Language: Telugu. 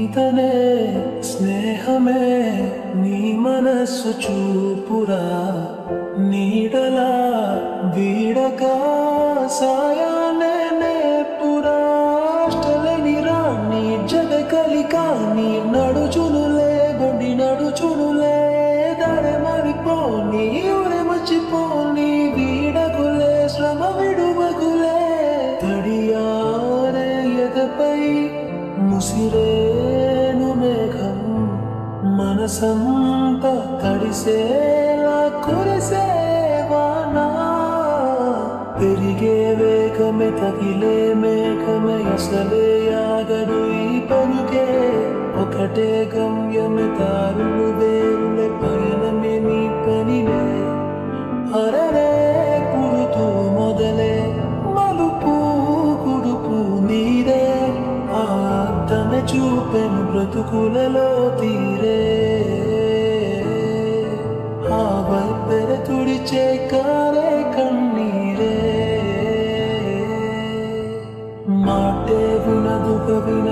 మీదనే స్నేహమే నీ మనస్సు చూపురా నీడలా వీడక సాయానే నేర్పురా అష్టలనిరా నీ జగ కలికా నీ నడుచునులే బండి నడుచునులే దరే మరిపోని ఊరే మర్చిపోని వీడకులే శ్రమ విడువకులే తడియారే ఎదపై ముసిరేను మేఘం మనసంతా తడిసేలా కురిసేవానా పెరిగే వేగమే తగిలే మేఘమే అసలే ఆగదు ఈ పరుగే ఒకటే గమ్యమే దారులు వేరులే పయనమే నీ పనిలే అరరే పుడుతూ మొదలే మలుపు కుడుపు నీరే ఆతమె చూపెను బ్రతుకులలో తీరే ఆ వైపెర తుడిచే కారే కన్నీరే మాటే వినదుక విన